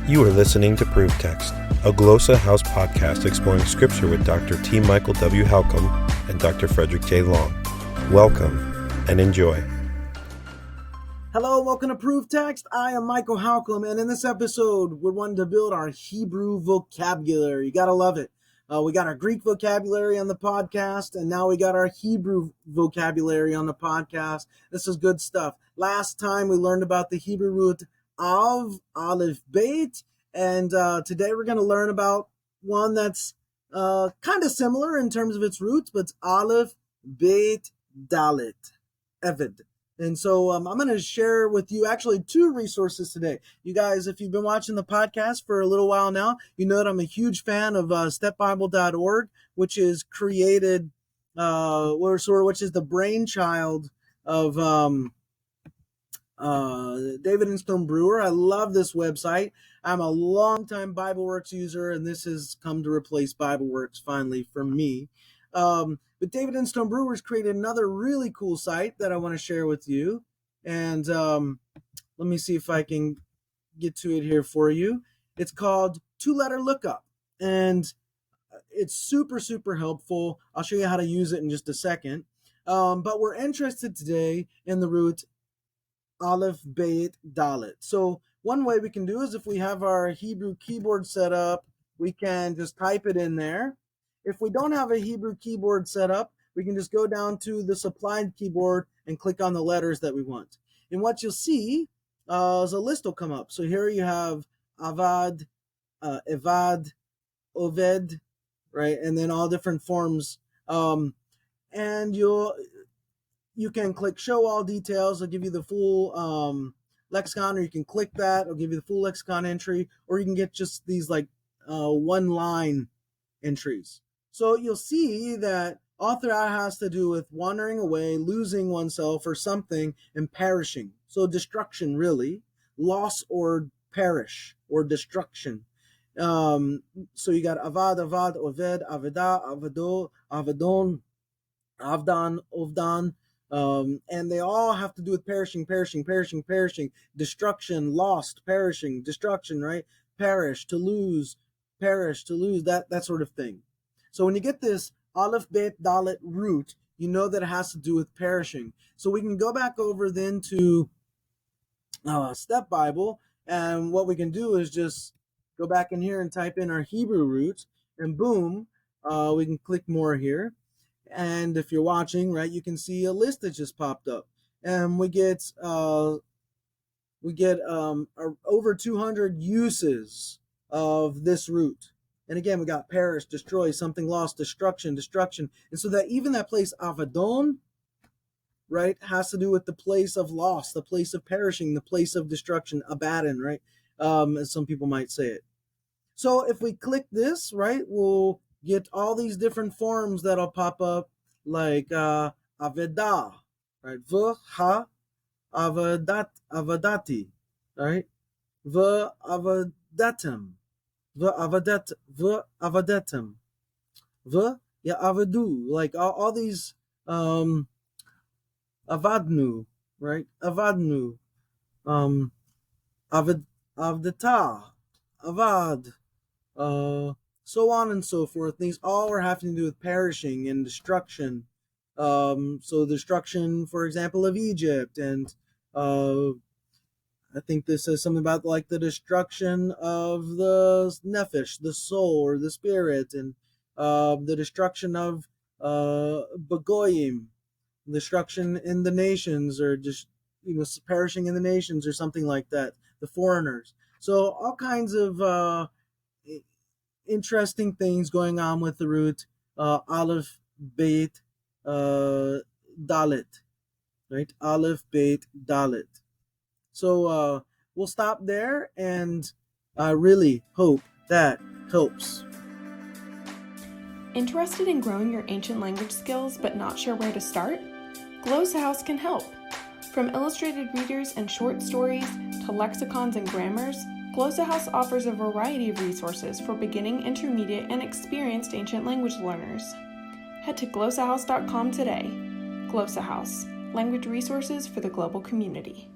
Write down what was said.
You are listening to Proof Text, a Glossa House podcast exploring Scripture with Dr. T. Michael W. Halcomb and Dr. Frederick J. Long. Welcome and enjoy. Hello, welcome to Proof Text. I am Michael Halcomb, and in this episode, we're wanting to build our Hebrew vocabulary. You gotta love it. We got our Greek vocabulary on the podcast, and now we got our Hebrew vocabulary on the podcast. This is good stuff. Last time we learned about the Hebrew root av, aleph, bet, and today we're going to learn about one that's kind of similar in terms of its roots, but it's aleph, bet, dalet, eved. And so I'm going to share with you actually two resources today. You guys, if you've been watching the podcast for a little while now, you know that I'm a huge fan of stepbible.org, which is created, which is the brainchild of David and Stone Brewer. I love this website. I'm a longtime BibleWorks user, and this has come to replace BibleWorks finally for me. But David and Stone Brewers created another really cool site that I want to share with you. And let me see if I can get to it here for you. It's called Two-Letter Lookup. And it's super, super helpful. I'll show you how to use it in just a second. But we're interested today in the root aleph, bet, dalet. So one way we can do is if we have our Hebrew keyboard set up, we can just type it in there. If we don't have a Hebrew keyboard set up, we can just go down to the supplied keyboard and click on the letters that we want. And what you'll see is a list will come up. So here you have avad, evad, oved, right? And then all different forms. And you can click show all details. It'll give you the full lexicon, or you can click that. It'll give you the full lexicon entry, or you can get just these like one-line entries. So you'll see that all throughout has to do with wandering away, losing oneself or something, and perishing. So destruction, really. Loss or perish or destruction. So you got avad, avad, oved, aveda, avado, avadon, avdan, ovdan. And they all have to do with perishing, destruction, lost, perishing, destruction, right? Perish, to lose, that sort of thing. So when you get this aleph, bet, dalet root, you know that it has to do with perishing. So we can go back over then to Step Bible, and what we can do is just go back in here and type in our Hebrew root, and boom, we can click more here. And if you're watching, right, you can see a list that just popped up, and we get over 200 uses of this root. And again, we got perish, destroy, something lost, destruction. And so that even that place, avadon, right, has to do with the place of loss, the place of perishing, the place of destruction, abaddon, right, as some people might say it. So if we click this, right, we'll get all these different forms that'll pop up, like aveda, right, ha, avadati, right, avadatem, avadetem, avadu, like all these avadnu, right, avadnu, avdata, avad, so on and so forth. These all are having to do with perishing and destruction. So destruction, for example, of Egypt, and I think this says something about like the destruction of the nephesh, the soul or the spirit, and the destruction of Bagoyim, destruction in the nations, or just perishing in the nations, or something like that. The foreigners. So all kinds of interesting things going on with the root aleph, bet, dalet, right? Aleph, bet, dalet. So we'll stop there, and I really hope that helps. Interested in growing your ancient language skills but not sure where to start? Glossa House can help. From illustrated readers and short stories to lexicons and grammars, Glossa House offers a variety of resources for beginning, intermediate, and experienced ancient language learners. Head to glossahouse.com today. Glossa House, language resources for the global community.